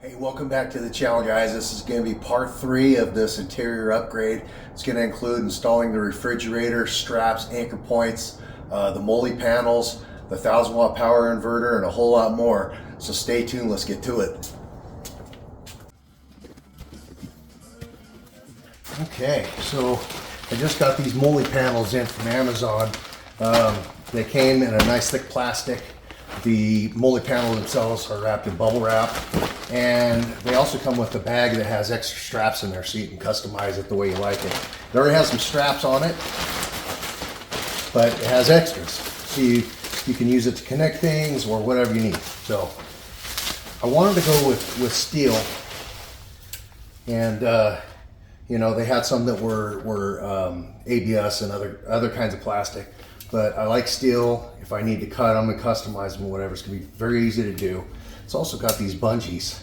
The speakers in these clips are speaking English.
Hey, welcome back to the channel, guys. This is going to be part 3 of this interior upgrade. It's going to include installing the refrigerator, straps, anchor points, the Molle panels, the 1000-watt power inverter, and a whole lot more. So stay tuned, let's get to it. Okay, so I just got these Molle panels in from Amazon. They came in a nice thick plastic. The Molle panels themselves are wrapped in bubble wrap, and they also come with a bag that has extra straps in there so you can customize it the way you like it. It already has some straps on it, but it has extras, so you can use it to connect things or whatever you need. So I wanted to go with steel, and you know, they had some that were ABS and other kinds of plastic. But I like steel. If I need to cut them and customize them or whatever, it's going to be very easy to do. It's also got these bungees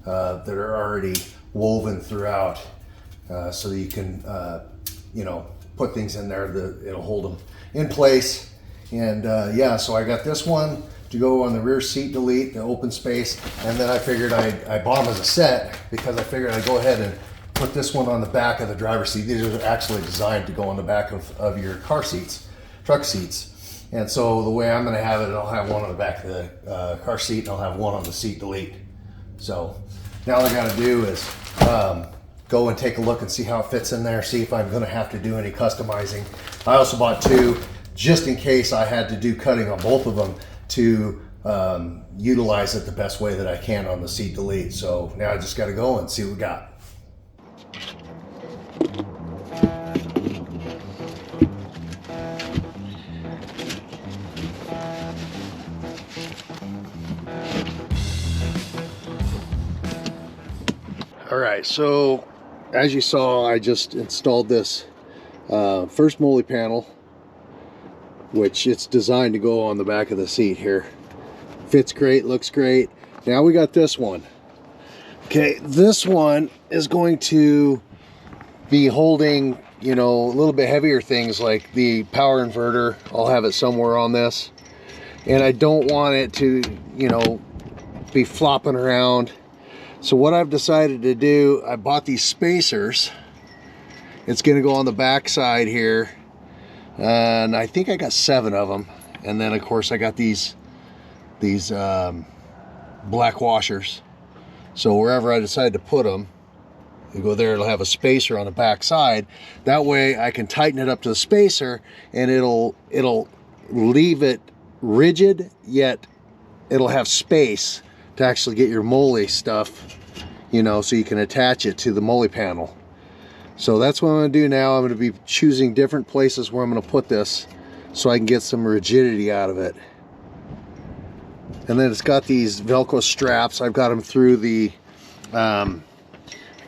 that are already woven throughout, so that you can, you know, put things in there that it'll hold them in place. And yeah, so I got this one to go on the rear seat delete, the open space, and then I figured I bought them as a set because I figured I'd go ahead and put this one on the back of the driver's seat. These are actually designed to go on the back of your car seats. Truck seats. And so the way I'm going to have it, I'll have one on the back of the car seat and I'll have one on the seat delete. So now all I got to do is go and take a look and see how it fits in there, see if I'm going to have to do any customizing. I also bought 2 just in case I had to do cutting on both of them to utilize it the best way that I can on the seat delete. So now I just got to go and see what we got. All right, so as you saw, I just installed this first Molle panel, which it's designed to go on the back of the seat here. Fits great, looks great. Now we got this one. Okay, this one is going to be holding, you know, a little bit heavier things like the power inverter. I'll have it somewhere on this. And I don't want it to, you know, be flopping around. So what I've decided to do, I bought these spacers. It's going to go on the back side here, and I think I got 7 of them. And then of course I got these black washers. So wherever I decide to put them, you go there, it'll have a spacer on the back side. That way I can tighten it up to the spacer, and it'll leave it rigid, yet it'll have space to actually get your Molle stuff, you know, so you can attach it to the Molle panel. So that's what I'm going to do now. I'm going to be choosing different places where I'm going to put this so I can get some rigidity out of it. And then it's got these Velcro straps. I've got them through the, I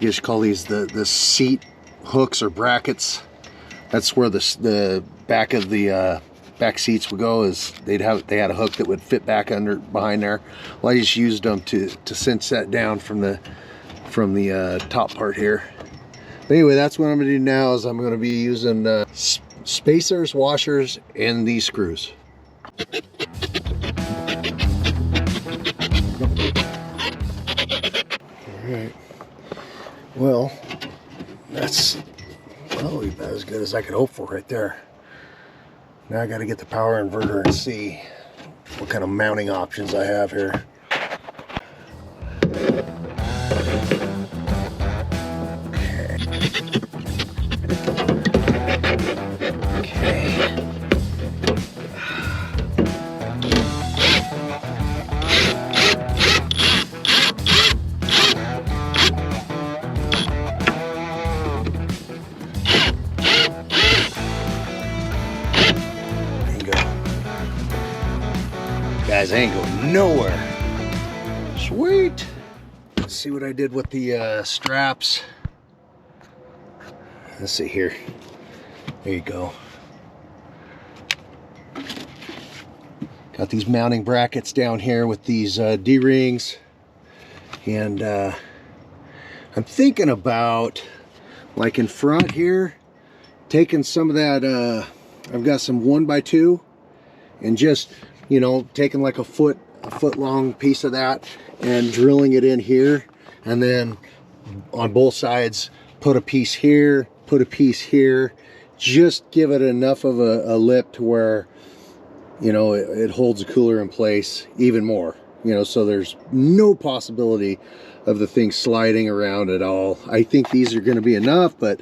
guess you call these the seat hooks or brackets. That's where the back of the back seats would go. Is they had a hook that would fit back behind there. Well, I just used them to cinch that down from the top part here. But anyway, that's what I'm going to do now. Is I'm going to be using spacers, washers, and these screws. All right. Well, that's probably about as good as I could hope for right there. Now I got to get the power inverter and see what kind of mounting options I have here. Guys, I ain't going nowhere. Sweet. Let's see what I did with the straps. Let's see here. There you go. Got these mounting brackets down here with these D-rings. And I'm thinking about, like in front here, taking some of that, I've got some 1x2 and just, you know, taking like a foot long piece of that and drilling it in here and then on both sides put a piece here, put a piece here. Just give it enough of a lip to where, you know, it holds the cooler in place even more, you know, so there's no possibility of the thing sliding around at all. I think these are going to be enough, but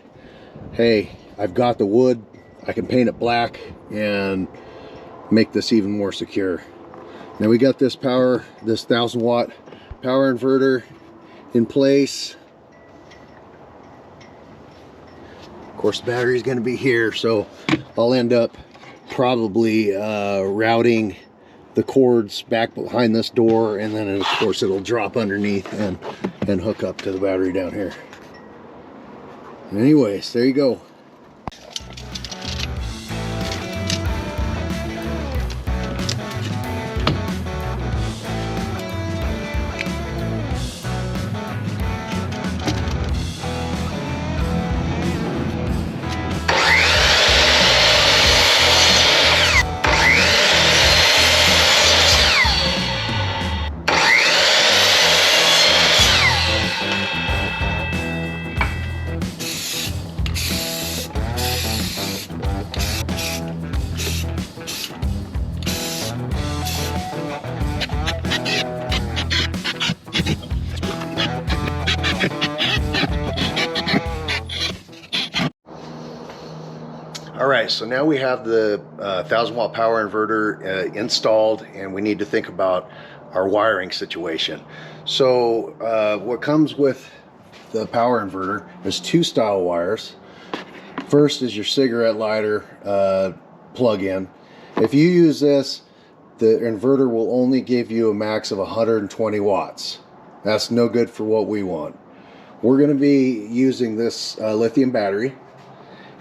hey, I've got the wood. I can paint it black and make this even more secure. Now we got this 1000-watt power inverter in place. Of course, the battery is going to be here, so I'll end up probably routing the cords back behind this door, and then of course it'll drop underneath and hook up to the battery down here. Anyways, there you go. All right, so now we have the 1000-watt power inverter installed, and we need to think about our wiring situation. So what comes with the power inverter is two style wires. First is your cigarette lighter plug-in. If you use this, the inverter will only give you a max of 120 watts. That's no good for what we want. We're going to be using this lithium battery,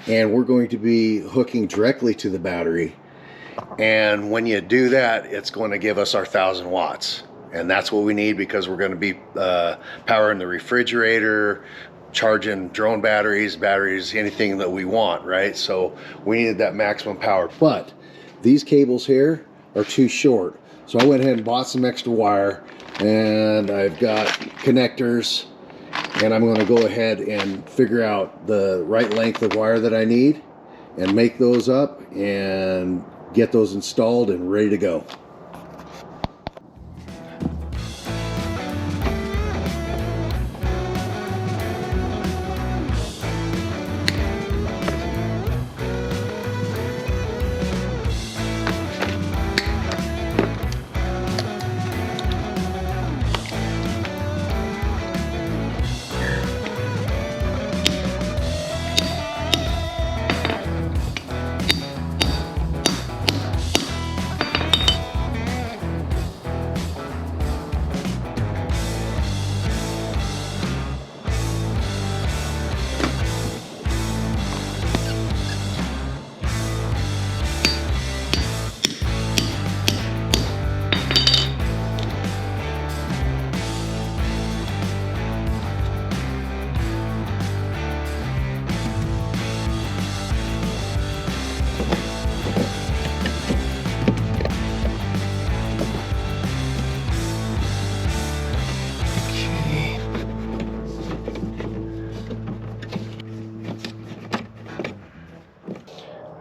and we're going to be hooking directly to the battery. And when you do that, it's going to give us our 1000 watts. And that's what we need, because we're going to be powering the refrigerator, charging drone batteries, anything that we want, right? So we needed that maximum power. But these cables here are too short. So I went ahead and bought some extra wire, and I've got connectors, and I'm going to go ahead and figure out the right length of wire that I need and make those up and get those installed and ready to go.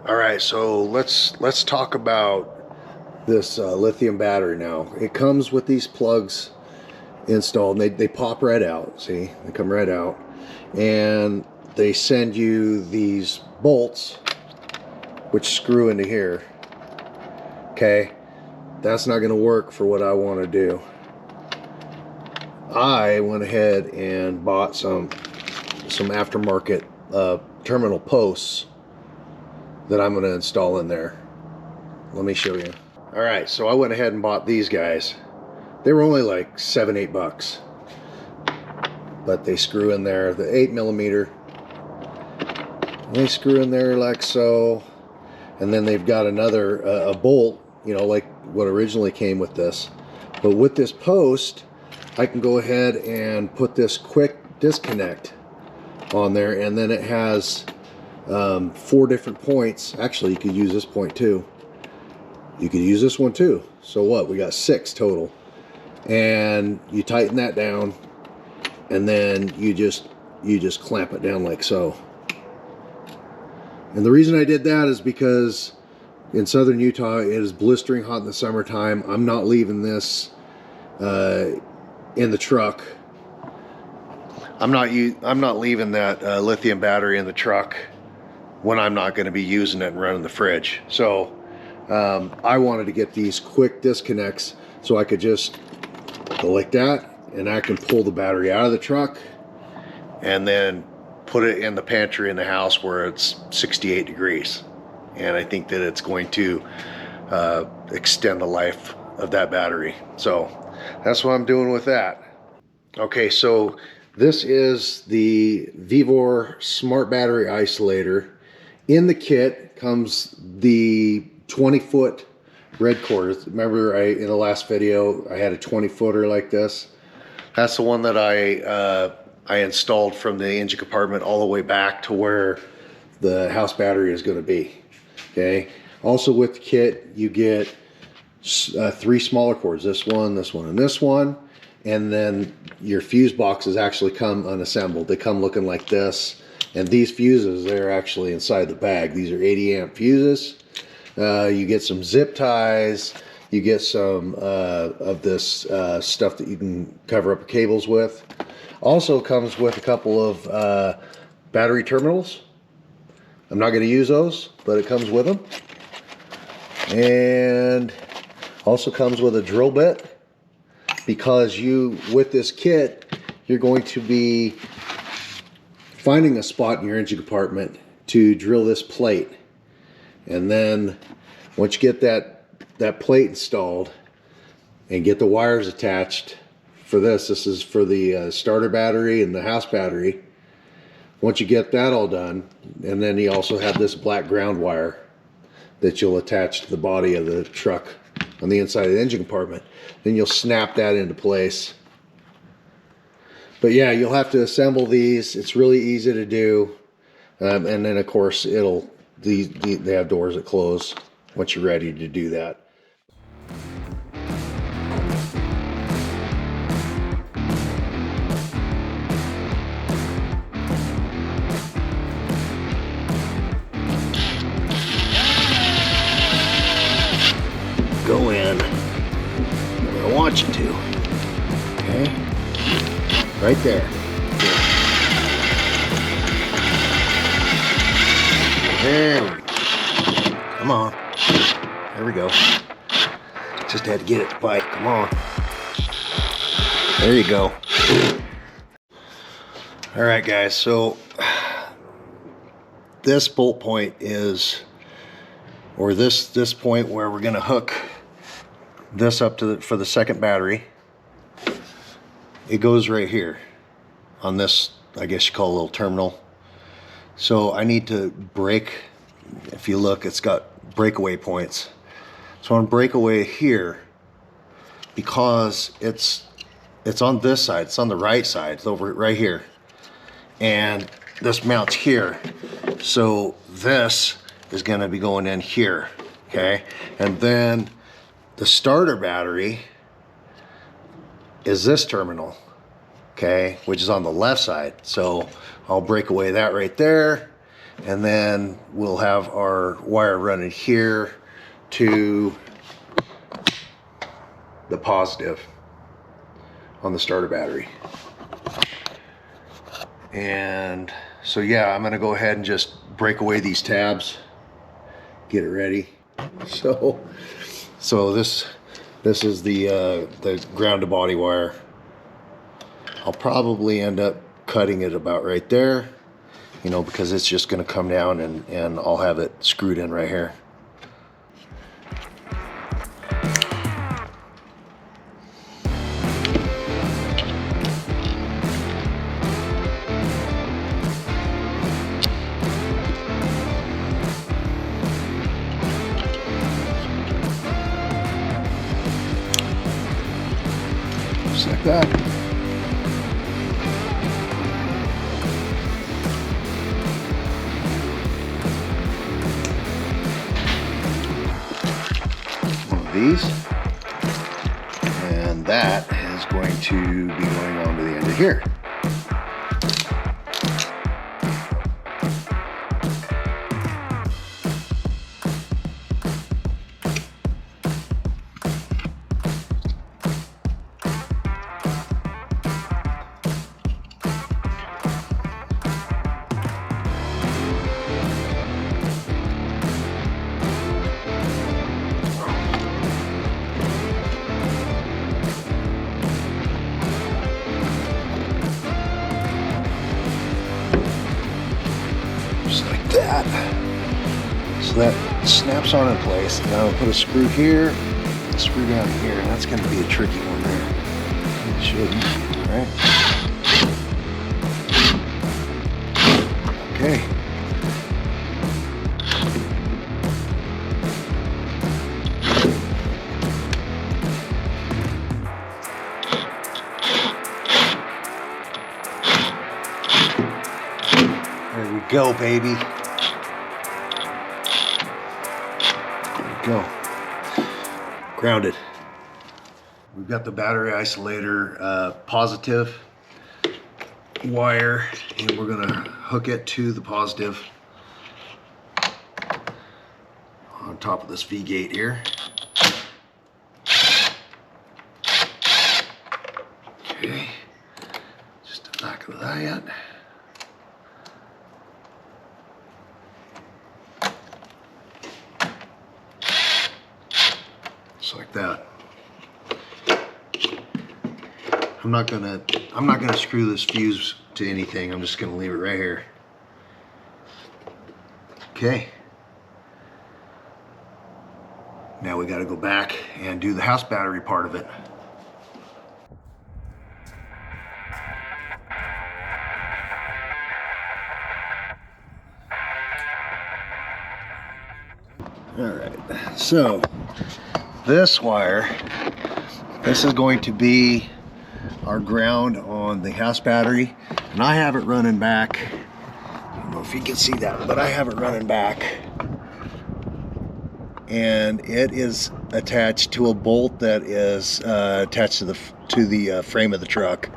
All right, so let's talk about this lithium battery now. It comes with these plugs installed, and they pop right out. See, they come right out, and they send you these bolts which screw into here. Okay, that's not going to work for what I want to do. I went ahead and bought some aftermarket terminal posts that I'm going to install in there. Let me show you. All right, so I went ahead and bought these guys. They were only like $7-8, but they screw in there, the 8mm. They screw in there like so, and then they've got another a bolt, you know, like what originally came with this. But with this post, I can go ahead and put this quick disconnect on there, and then it has 4 different points. Actually, you could use this point too. You could use this one too. So what? We got 6 total. And you tighten that down, and then you just clamp it down like so. And the reason I did that is because in southern Utah it is blistering hot in the summertime. I'm not leaving this in the truck. I'm not leaving that lithium battery in the truck when I'm not going to be using it and running the fridge. So I wanted to get these quick disconnects so I could just go like that, and I can pull the battery out of the truck and then put it in the pantry in the house where it's 68 degrees. And I think that it's going to extend the life of that battery. So that's what I'm doing with that. Okay, so this is the Vevor Smart Battery Isolator. In the kit comes the 20-foot red cord. Remember in the last video I had a 20-footer like this? That's the one that I installed from the engine compartment all the way back to where the house battery is going to be. Okay. Also with the kit you get 3 smaller cords. This one, and this one. And then your fuse boxes actually come unassembled. They come looking like this. And these fuses, they're actually inside the bag. These are 80 amp fuses. You get some zip ties. You get some of this stuff that you can cover up cables with. Also comes with a couple of battery terminals. I'm not going to use those, but it comes with them. And also comes with a drill bit, because with this kit, you're going to be finding a spot in your engine compartment to drill this plate. And then once you get that plate installed and get the wires attached for this is for the starter battery and the house battery. Once you get that all done, and then you also have this black ground wire that you'll attach to the body of the truck on the inside of the engine compartment, then you'll snap that into place. But yeah, you'll have to assemble these. It's really easy to do. And then of course they have doors that close once you're ready to do that. Go in where I want you to. Okay, right there. There we go. Come on. There we go. Just had to get it to bite. Come on. There you go. All right, guys. So this bolt point is, or this point where we're going to hook this up to for the second battery. It goes right here on this, I guess you call a little terminal. So I need to break. If you look, it's got breakaway points. So on breakaway here, because it's on this side, it's on the right side, it's over right here, and this mounts here. So this is going to be going in here, okay? And then the starter battery is this terminal, okay, which is on the left side. So I'll break away that right there, and then we'll have our wire running here to the positive on the starter battery. And so yeah, I'm gonna go ahead and just break away these tabs, get it ready. So this is the ground to body wire. I'll probably end up cutting it about right there, you know, because it's just going to come down, and I'll have it screwed in right here. Just like that. These, and that is going to be going on to the end of here. So that snaps on in place. Now I'll put a screw here, a screw down here, and that's going to be a tricky one there. It shouldn't, right? Okay. There we go, baby. There we go. Grounded. We've got the battery isolator positive wire, and we're gonna hook it to the positive on top of this V gate here. Okay, just the back of that. Just like that. I'm not gonna screw this fuse to anything. I'm just gonna leave it right here. Okay. Now we gotta go back and do the house battery part of it. All right, so this wire, this is going to be our ground on the house battery, and I have it running back. I don't know if you can see that, but I have it running back, and it is attached to a bolt that is attached to the frame of the truck.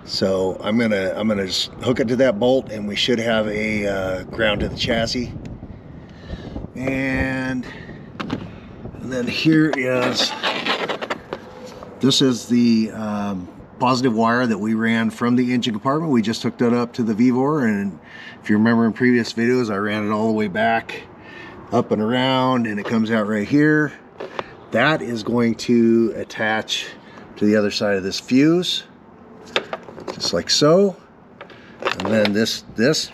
So I'm gonna just hook it to that bolt, and we should have a ground to the chassis. And then here is, this is the positive wire that we ran from the engine compartment. We just hooked it up to the VVOR, and if you remember in previous videos, I ran it all the way back, up and around, and it comes out right here. That is going to attach to the other side of this fuse, just like so. And then this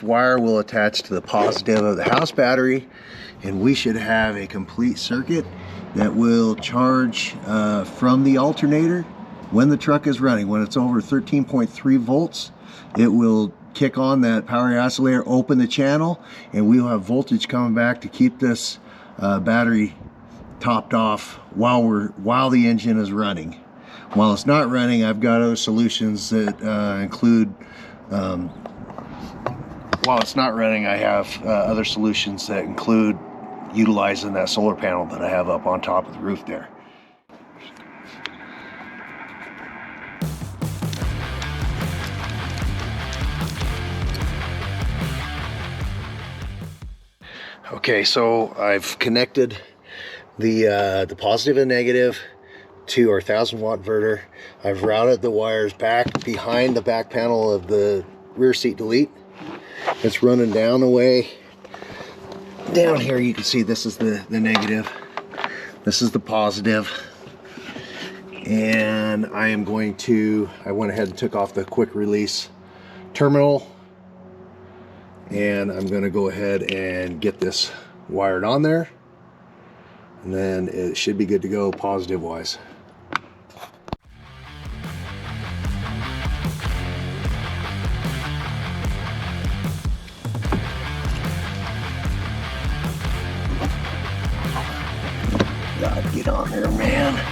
wire will attach to the positive of the house battery, and we should have a complete circuit that will charge from the alternator when the truck is running. When it's over 13.3 volts, it will kick on that power isolator, open the channel, and we'll have voltage coming back to keep this battery topped off while the engine is running. While it's not running, I've got other solutions that include while it's not running, I have other solutions that include utilizing that solar panel that I have up on top of the roof there. Okay, so I've connected the positive and negative to our 1000-watt inverter. I've routed the wires back behind the back panel of the rear seat delete. It's running down the way. Down here you can see this is the negative, this is the positive, and I went ahead and took off the quick release terminal, and I'm going to go ahead and get this wired on there, and then it should be good to go positive wise. God, get on there, man.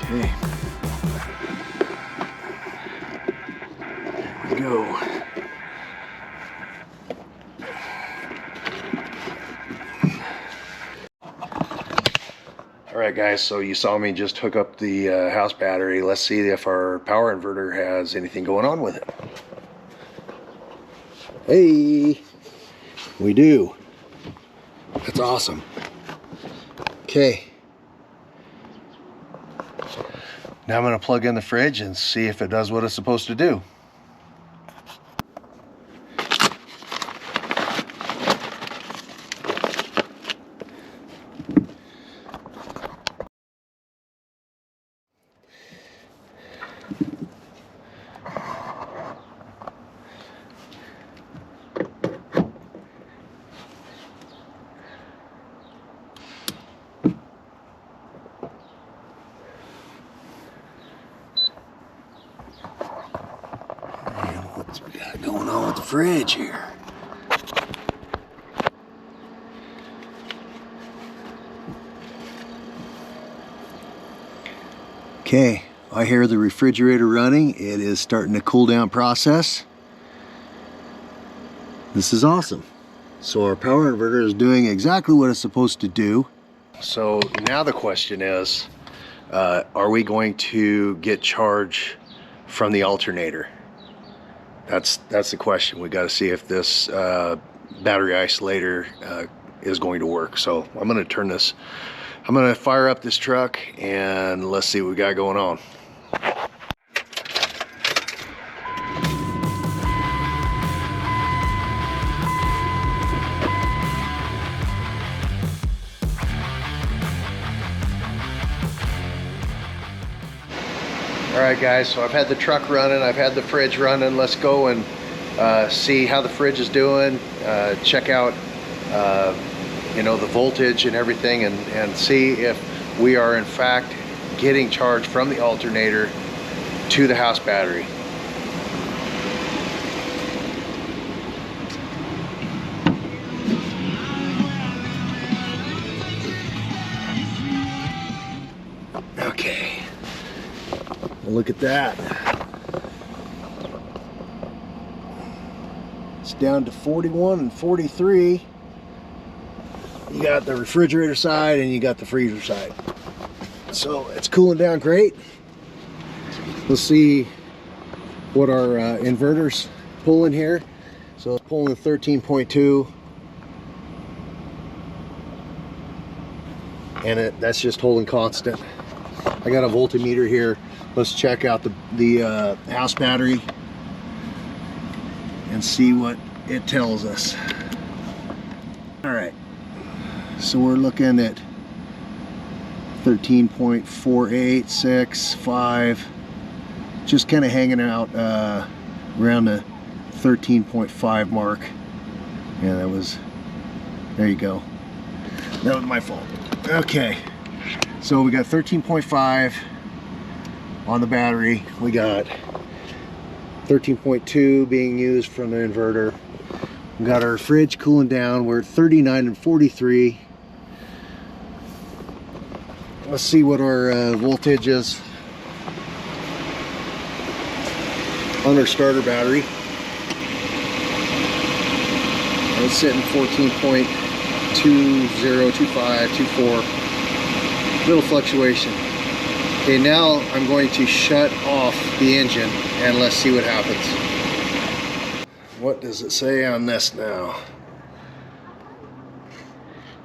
Okay. There we go. Alright guys, so you saw me just hook up the house battery. Let's see if our power inverter has anything going on with it. Hey, we do. That's awesome. Okay. Now I'm going to plug in the fridge and see if it does what it's supposed to do. What's we got going on with the fridge here? Okay, I hear the refrigerator running. It is starting to cool down process. This is awesome. So our power inverter is doing exactly what it's supposed to do. So now the question is, are we going to get charge from the alternator? That's the question. We got to see if this battery isolator is going to work. So I'm going to turn this, I'm going to fire up this truck and let's see what we got going on. Alright guys, so I've had the truck running, I've had the fridge running. Let's go and see how the fridge is doing, check out you know, the voltage and everything, and see if we are in fact getting charge from the alternator to the house battery. Okay. Look at that. It's down to 41 and 43. You got the refrigerator side and you got the freezer side. So it's cooling down great. Let's see what our inverter's pulling here. So it's pulling the 13.2. And that's just holding constant. I got a voltmeter here. Let's check out the house battery and see what it tells us. All right, so we're looking at 13.4865, just kind of hanging out around the 13.5 mark. Yeah, that was, there you go. That was my fault. Okay, so we got 13.5 on the battery. We got 13.2 being used from the inverter. We got our fridge cooling down. We're at 39 and 43. Let's see what our voltage is on our starter battery. It's sitting 14.202524. Little fluctuation. Okay, now I'm going to shut off the engine and let's see what happens. What does it say on this now?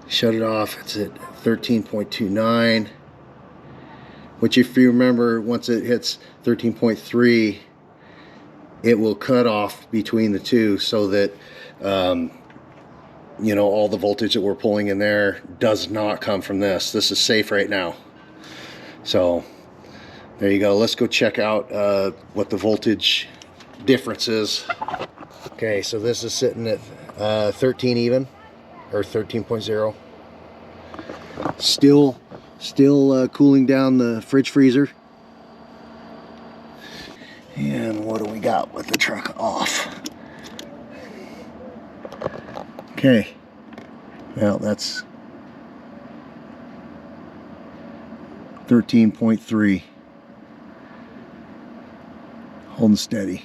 Shut it off. It's at 13.29, which, if you remember, once it hits 13.3, it will cut off between the two, so that you know, all the voltage that we're pulling in there does not come from this. This is safe right now. So there you go. Let's go check out what the voltage difference is. Okay, so this is sitting at 13 even, or 13.0. Still cooling down the fridge freezer. And what do we got with the truck off? Okay, well, that's 13.3, holding steady.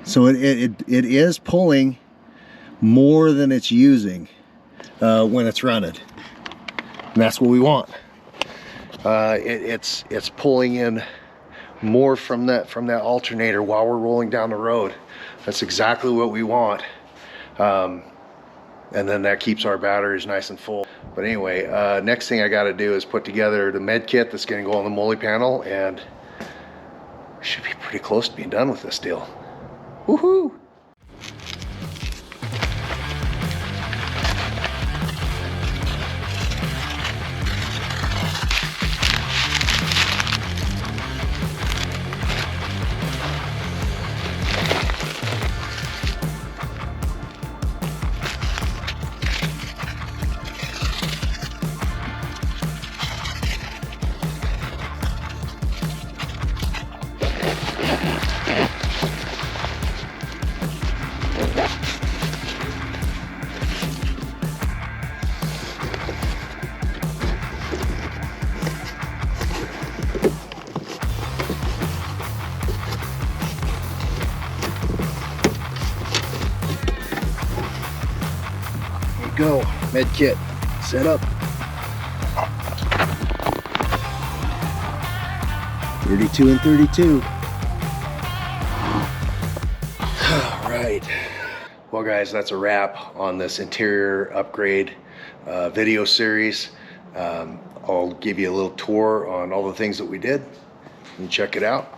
So it is pulling more than it's using when it's running, and that's what we want. It's pulling in more from that alternator while we're rolling down the road. That's exactly what we want. and then that keeps our batteries nice and full. But anyway, next thing I got to do is put together the med kit that's going to go on the Molle panel, and we should be pretty close to being done with this deal. Woohoo! Go, med kit, set up. 32 and 32. All right. Well guys, that's a wrap on this interior upgrade video series. I'll give you a little tour on all the things that we did and check it out.